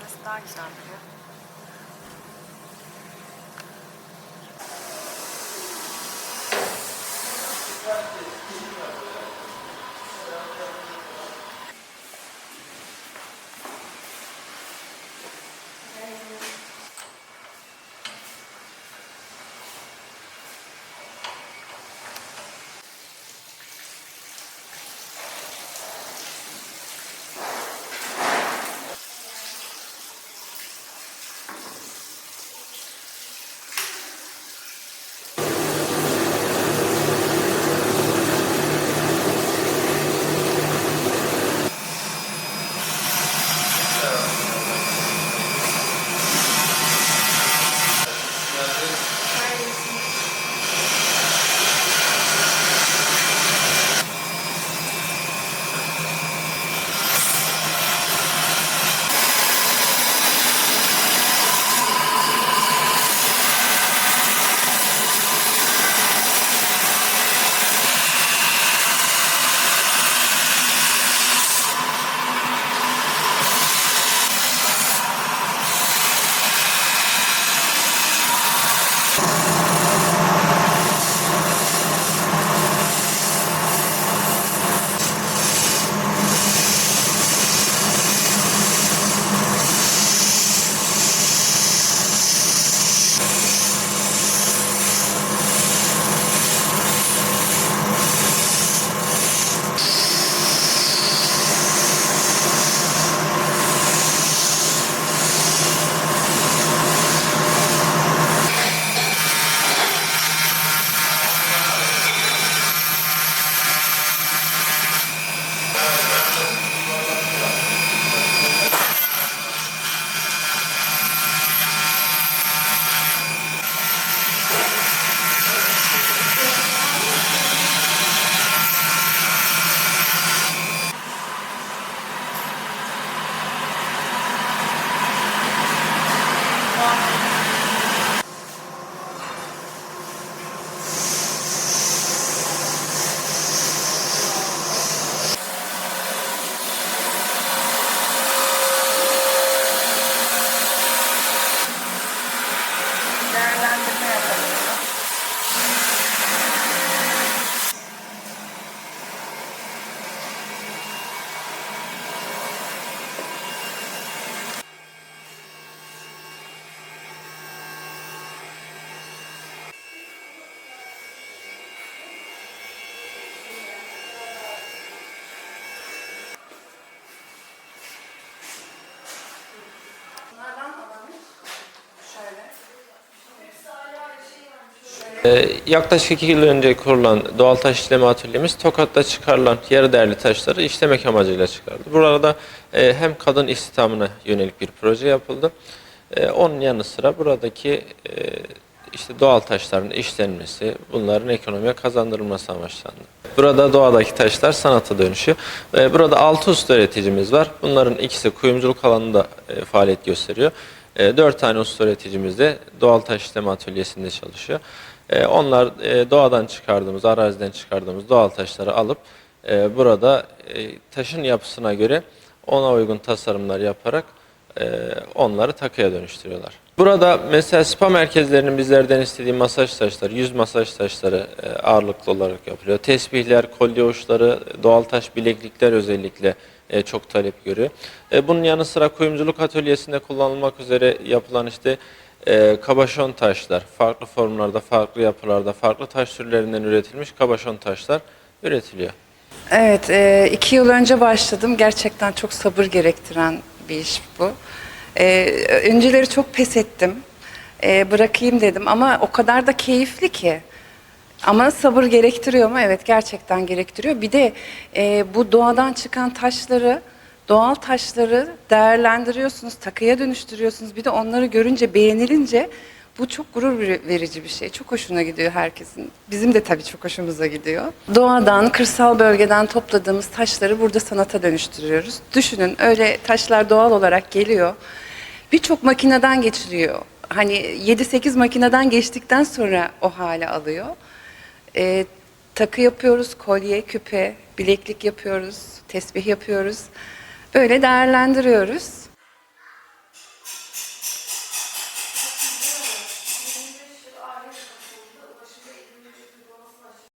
olması daha güzel duruyor. Yaklaşık 2 yıl önce kurulan Doğal Taş İşleme Atölyemiz Tokat'ta çıkarılan yarı değerli taşları işlemek amacıyla çıkardı. Burada hem kadın istihdamına yönelik bir proje yapıldı. Onun yanı sıra buradaki işte doğal taşların işlenmesi, bunların ekonomiye kazandırılması amaçlandı. Burada doğadaki taşlar sanata dönüşüyor. Burada 6 usta üreticimiz var. Bunların ikisi kuyumculuk alanında faaliyet gösteriyor. 4 tane usta üreticimiz de Doğal Taş İşleme Atölyesi'nde çalışıyor. Onlar doğadan çıkardığımız, araziden çıkardığımız doğal taşları alıp burada taşın yapısına göre ona uygun tasarımlar yaparak onları takıya dönüştürüyorlar. Burada mesela spa merkezlerinin bizlerden istediği masaj taşları, yüz masaj taşları ağırlıklı olarak yapılıyor. Tesbihler, kolye uçları, doğal taş bileklikler özellikle çok talep görüyor. Bunun yanı sıra kuyumculuk atölyesinde kullanılmak üzere yapılan işte kabaşon taşlar, farklı formlarda, farklı yapılarda, farklı taş türlerinden üretilmiş kabaşon taşlar üretiliyor. Evet, 2 yıl önce başladım. Gerçekten çok sabır gerektiren bir iş bu. Önceleri çok pes ettim. Bırakayım dedim ama o kadar da keyifli ki. Ama sabır gerektiriyor mu? Evet, gerçekten gerektiriyor. Bir de bu doğadan çıkan taşları, doğal taşları değerlendiriyorsunuz, takıya dönüştürüyorsunuz. Bir de onları görünce, beğenilince bu çok gurur verici bir şey. Çok hoşuna gidiyor herkesin. Bizim de tabii çok hoşumuza gidiyor. Doğadan, kırsal bölgeden topladığımız taşları burada sanata dönüştürüyoruz. Düşünün, öyle taşlar doğal olarak geliyor. Birçok makineden geçiriyor. Hani 7-8 makineden geçtikten sonra o hale alıyor. Takı yapıyoruz, kolye, küpe, bileklik yapıyoruz, tesbih yapıyoruz. Böyle değerlendiriyoruz.